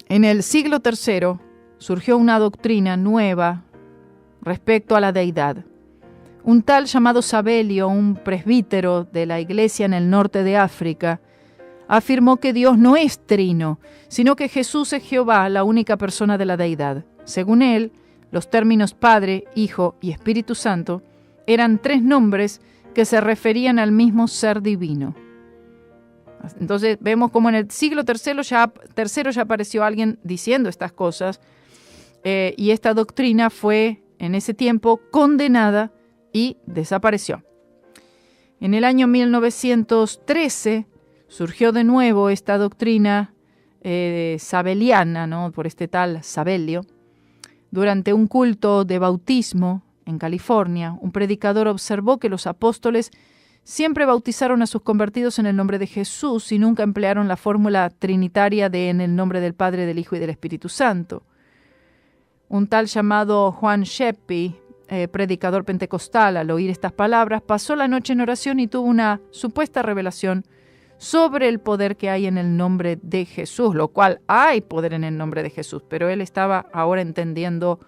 en el siglo III surgió una doctrina nueva respecto a la deidad. Un tal llamado Sabelio, un presbítero de la iglesia en el norte de África, afirmó que Dios no es trino, sino que Jesús es Jehová, la única persona de la deidad. Según él, los términos Padre, Hijo y Espíritu Santo eran tres nombres que se referían al mismo ser divino. Entonces vemos como en el siglo III ya apareció alguien diciendo estas cosas, y esta doctrina fue en ese tiempo condenada y desapareció. En el año 1913 surgió de nuevo esta doctrina sabeliana, ¿no?, por este tal Sabelio. Durante un culto de bautismo en California, un predicador observó que los apóstoles siempre bautizaron a sus convertidos en el nombre de Jesús y nunca emplearon la fórmula trinitaria de en el nombre del Padre, del Hijo y del Espíritu Santo. Un tal llamado Juan Sheppy, predicador pentecostal, al oír estas palabras, pasó la noche en oración y tuvo una supuesta revelación sobre el poder que hay en el nombre de Jesús, lo cual hay poder en el nombre de Jesús, pero él estaba ahora entendiendo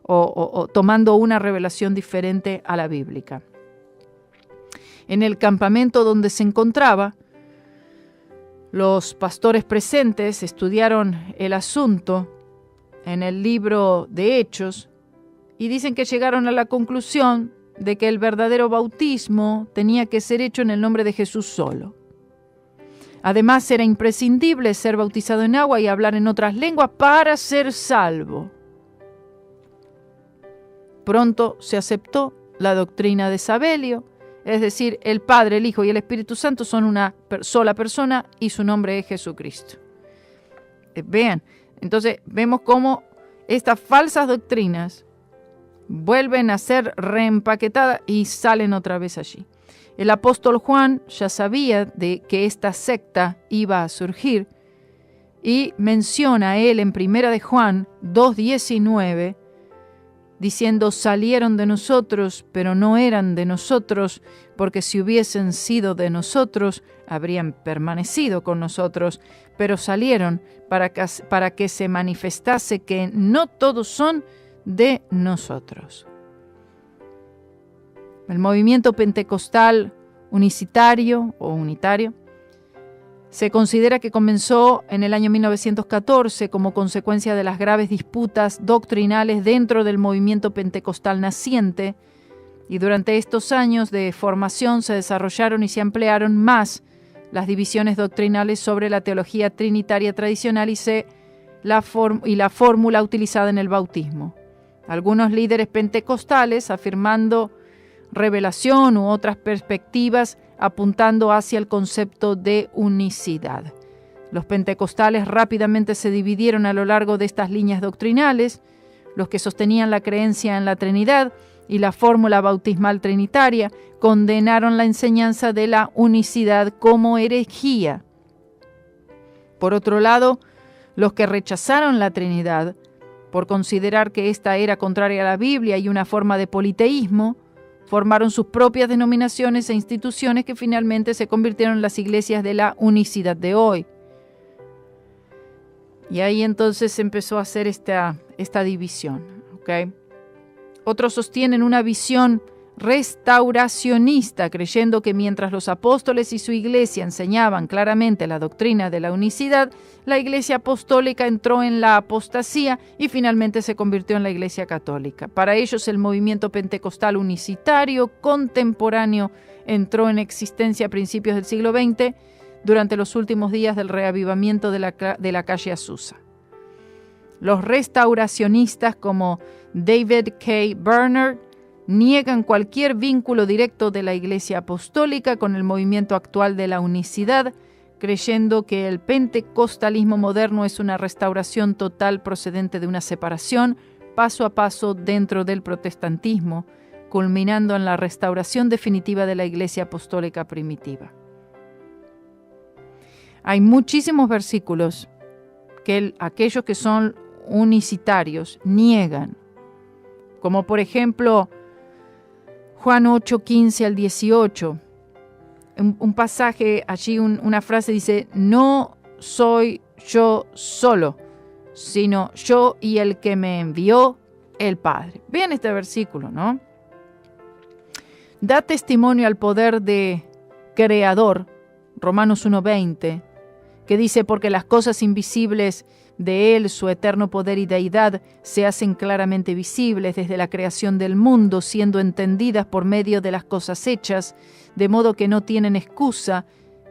o tomando una revelación diferente a la bíblica. En el campamento donde se encontraba, los pastores presentes estudiaron el asunto en el libro de Hechos y dicen que llegaron a la conclusión de que el verdadero bautismo tenía que ser hecho en el nombre de Jesús solo. Además, era imprescindible ser bautizado en agua y hablar en otras lenguas para ser salvo. Pronto se aceptó la doctrina de Sabelio, es decir, el Padre, el Hijo y el Espíritu Santo son una sola persona y su nombre es Jesucristo. Vean, entonces vemos cómo estas falsas doctrinas vuelven a ser reempaquetadas y salen otra vez allí. El apóstol Juan ya sabía de que esta secta iba a surgir y menciona a él en 1 de Juan 2:19, diciendo: salieron de nosotros, pero no eran de nosotros, porque si hubiesen sido de nosotros, habrían permanecido con nosotros, pero salieron para que se manifestase que no todos son de nosotros. El movimiento pentecostal unicitario o unitario se considera que comenzó en el año 1914 como consecuencia de las graves disputas doctrinales dentro del movimiento pentecostal naciente, y durante estos años de formación se desarrollaron y se ampliaron más las divisiones doctrinales sobre la teología trinitaria tradicional y la fórmula utilizada en el bautismo. Algunos líderes pentecostales afirmando revelación u otras perspectivas apuntando hacia el concepto de unicidad. Los pentecostales rápidamente se dividieron a lo largo de estas líneas doctrinales, los que sostenían la creencia en la Trinidad y la fórmula bautismal trinitaria condenaron la enseñanza de la unicidad como herejía. Por otro lado, los que rechazaron la Trinidad, por considerar que ésta era contraria a la Biblia y una forma de politeísmo, formaron sus propias denominaciones e instituciones que finalmente se convirtieron en las iglesias de la unicidad de hoy. Y ahí entonces se empezó a hacer esta división. ¿Okay? Otros sostienen una visión restauracionista, creyendo que mientras los apóstoles y su iglesia enseñaban claramente la doctrina de la unicidad, la iglesia apostólica entró en la apostasía y finalmente se convirtió en la iglesia católica. Para ellos, el movimiento pentecostal unicitario contemporáneo entró en existencia a principios del siglo XX, durante los últimos días del reavivamiento de la calle Azusa. Los restauracionistas como David K. Bernard niegan cualquier vínculo directo de la Iglesia Apostólica con el movimiento actual de la unicidad, creyendo que el pentecostalismo moderno es una restauración total procedente de una separación paso a paso dentro del protestantismo, culminando en la restauración definitiva de la Iglesia Apostólica primitiva. Hay muchísimos versículos que aquellos que son unicitarios niegan, como por ejemplo Juan 8, 15 al 18, un pasaje allí, una frase dice: no soy yo solo, sino yo y el que me envió, el Padre. Vean este versículo, ¿no? Da testimonio al poder de creador, Romanos 1:20, que dice: porque las cosas invisibles de Él, su eterno poder y deidad, se hacen claramente visibles desde la creación del mundo, siendo entendidas por medio de las cosas hechas, de modo que no tienen excusa.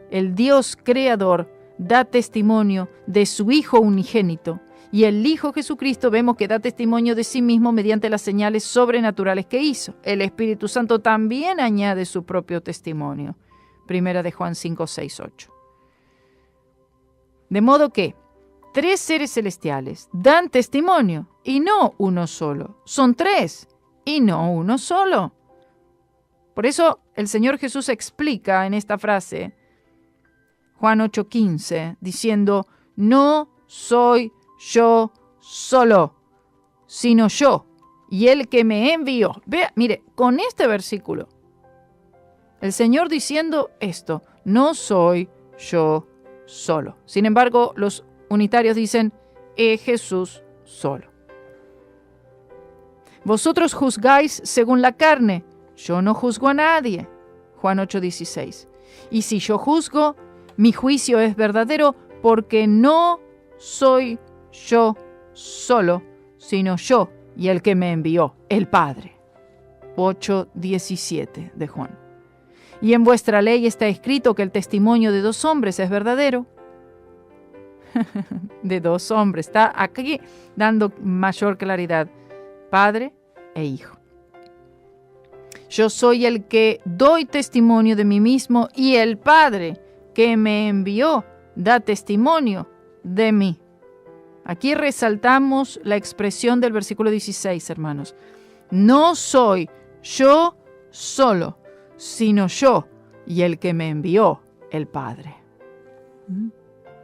El Dios creador da testimonio de su Hijo unigénito, Y el Hijo Jesucristo vemos que da testimonio de sí mismo mediante las señales sobrenaturales que hizo. El Espíritu Santo también añade su propio testimonio. Primera de Juan 5, 6, 8. De modo que 3 seres celestiales dan testimonio, y no uno solo. Son 3, y no uno solo. Por eso el Señor Jesús explica en esta frase, Juan 8:15, diciendo, no soy yo solo, sino yo y el que me envió. Vea, mire, con este versículo, el Señor diciendo esto, no soy yo solo. Sin embargo, los unitarios dicen, es Jesús solo. Vosotros juzgáis según la carne, yo no juzgo a nadie. Juan 8:16. Y si yo juzgo, mi juicio es verdadero, porque no soy yo solo, sino yo y el que me envió, el Padre. 8:17 de Juan. Y en vuestra ley está escrito que el testimonio de 2 hombres es verdadero. De 2 hombres. Está aquí dando mayor claridad. Padre e Hijo. Yo soy el que doy testimonio de mí mismo y el Padre que me envió da testimonio de mí. Aquí resaltamos la expresión del versículo 16, hermanos. No soy yo solo, sino yo y el que me envió, el Padre.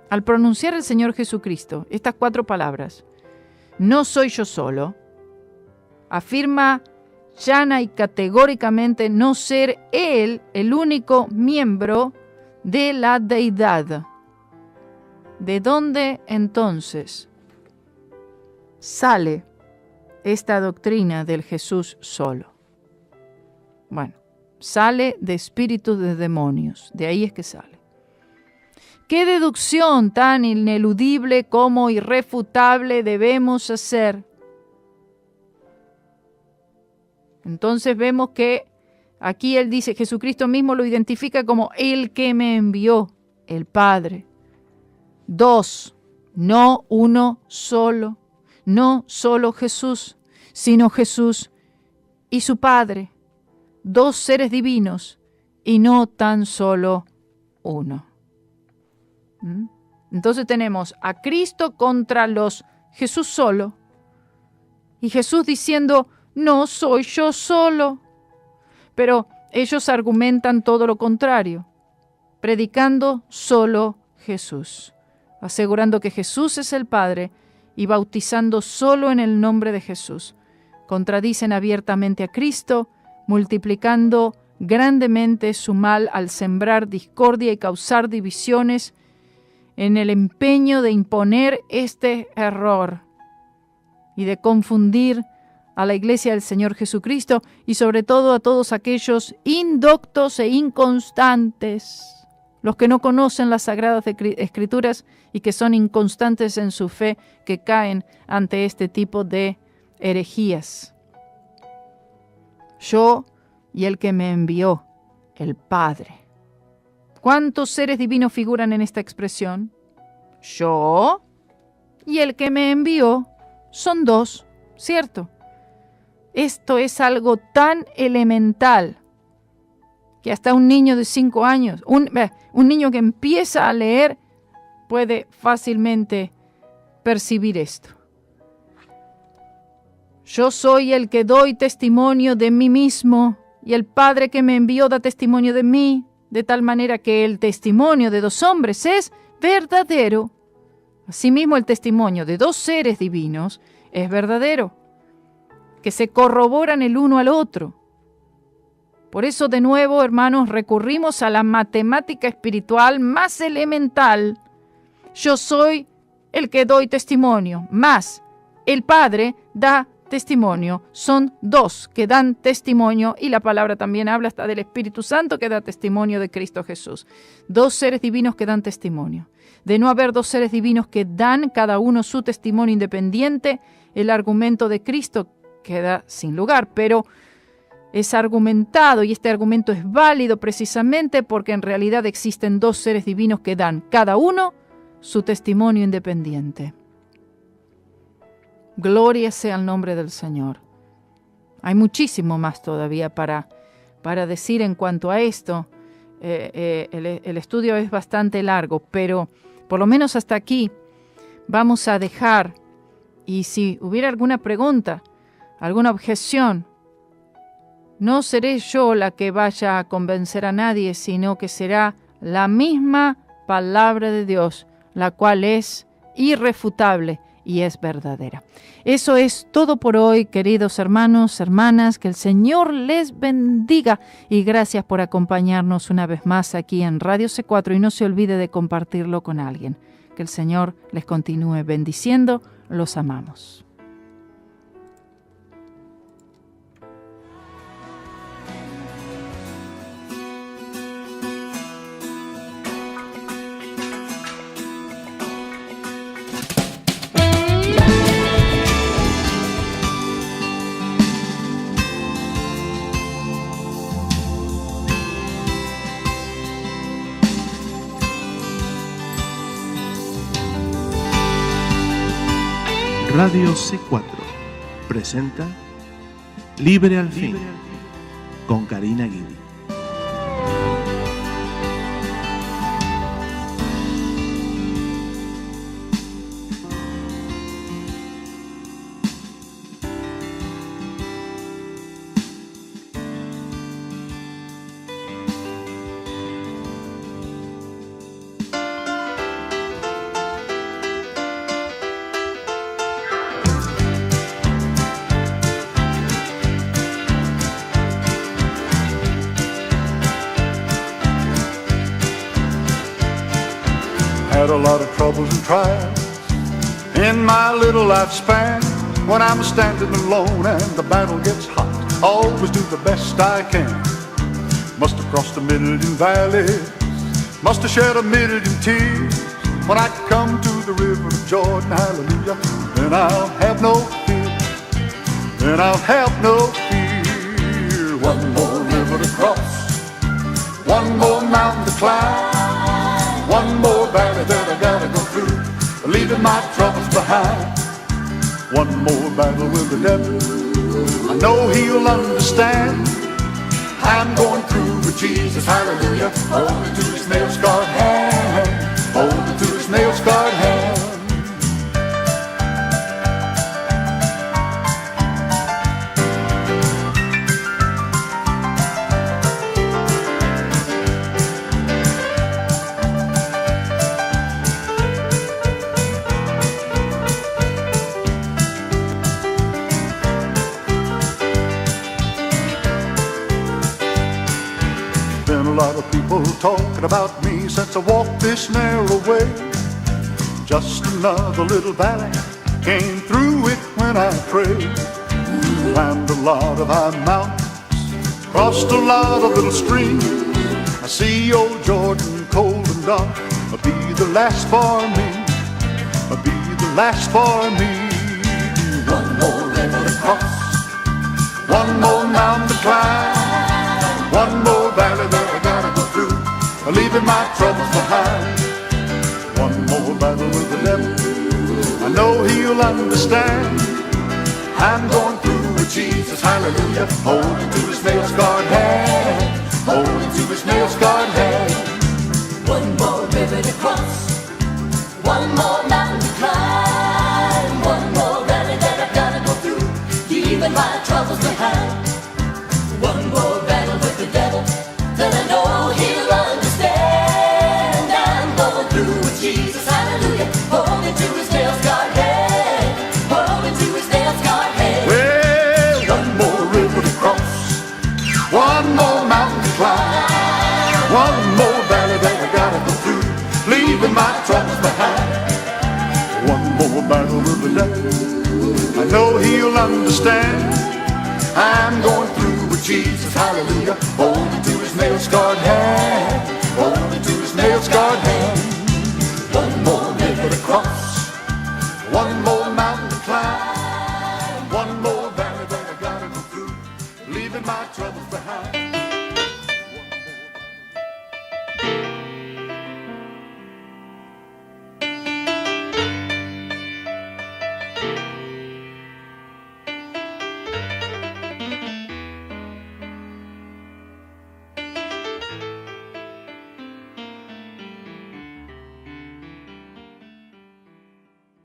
Al pronunciar el Señor Jesucristo estas 4 palabras, no soy yo solo, afirma llana y categóricamente no ser Él el único miembro de la deidad. ¿De dónde entonces sale esta doctrina del Jesús solo? Bueno, sale de espíritus de demonios, de ahí es que sale. ¿Qué deducción tan ineludible como irrefutable debemos hacer? Entonces vemos que aquí él dice, Jesucristo mismo lo identifica como el que me envió, el Padre. 2, no uno solo, no solo Jesús, sino Jesús y su Padre. 2 seres divinos y no tan solo uno. Entonces tenemos a Cristo contra los Jesús solo y Jesús diciendo, no soy yo solo. Pero ellos argumentan todo lo contrario, predicando solo Jesús, asegurando que Jesús es el Padre y bautizando solo en el nombre de Jesús. Contradicen abiertamente a Cristo, multiplicando grandemente su mal al sembrar discordia y causar divisiones en el empeño de imponer este error y de confundir a la iglesia del Señor Jesucristo y sobre todo a todos aquellos indoctos e inconstantes, los que no conocen las Sagradas Escrituras y que son inconstantes en su fe, que caen ante este tipo de herejías. Yo y el que me envió, el Padre. ¿Cuántos seres divinos figuran en esta expresión? Yo y el que me envió son 2, ¿cierto? Esto es algo tan elemental que hasta un niño de 5 años, un niño que empieza a leer, puede fácilmente percibir esto. Yo soy el que doy testimonio de mí mismo y el Padre que me envió da testimonio de mí, de tal manera que el testimonio de 2 hombres es verdadero. Asimismo, el testimonio de 2 seres divinos es verdadero, que se corroboran el uno al otro. Por eso, de nuevo, hermanos, recurrimos a la matemática espiritual más elemental. Yo soy el que doy testimonio, más el Padre da testimonio. Son 2 que dan testimonio, y la palabra también habla hasta del Espíritu Santo que da testimonio de Cristo Jesús. 2 seres divinos que dan testimonio. De no haber 2 seres divinos que dan cada uno su testimonio independiente, el argumento de Cristo queda sin lugar, pero es argumentado, y este argumento es válido precisamente porque en realidad existen 2 seres divinos que dan cada uno su testimonio independiente. Gloria sea el nombre del Señor. Hay muchísimo más todavía para decir en cuanto a esto. El estudio es bastante largo, pero por lo menos hasta aquí vamos a dejar. Y si hubiera alguna pregunta, alguna objeción, no seré yo la que vaya a convencer a nadie, sino que será la misma palabra de Dios, la cual es irrefutable y es verdadera. Eso es todo por hoy, queridos hermanos, hermanas, que el Señor les bendiga y gracias por acompañarnos una vez más aquí en Radio C4 y no se olvide de compartirlo con alguien. Que el Señor les continúe bendiciendo, los amamos. Radio C4 presenta Libre al Fin con Karina Guidi. Had a lot of troubles and trials in my little lifespan. When I'm standing alone and the battle gets hot, I always do the best I can. Must have crossed a million valleys, must have shed a million tears. When I come to the river of Jordan, hallelujah, then I'll have no fear, then I'll have no fear. One more river to cross, one more mountain to climb, one more valley that I gotta go through, leaving my troubles behind. One more battle with the devil, I know he'll understand. I'm going through with Jesus, hallelujah, holding to his nail-scarred hand, holding to his nail-scarred hand. A lot of people talking about me since I walked this narrow way. Just another little valley, came through it when I prayed. Climbed a lot of high mountains, crossed a lot of little streams. I see old Jordan cold and dark, I'll be the last for me, I'll be the last for me. One more river to cross, one more mountain to climb, one more valley that I gotta go through, leaving my troubles behind. One more battle with the devil, I know he'll understand. I'm going through with Jesus, hallelujah, holding to his nail-scarred hand, holding to his nail-scarred hand. One more river to cross, one more mountain to climb, one more valley that I've gotta go through, leaving my troubles behind. One more battle with the devil, then I know he'll understand. I'm going through with Jesus, hallelujah, holding to his nail-scarred hand, holding to his nail-scarred hand. Well, one more river to cross, one more mountain to climb, one more valley that I gotta go through, leaving my troubles behind. One more battle with the devil, I know he'll understand. I'm going through with Jesus, hallelujah, holding to his nail-scarred hand, holding to his nail-scarred hand.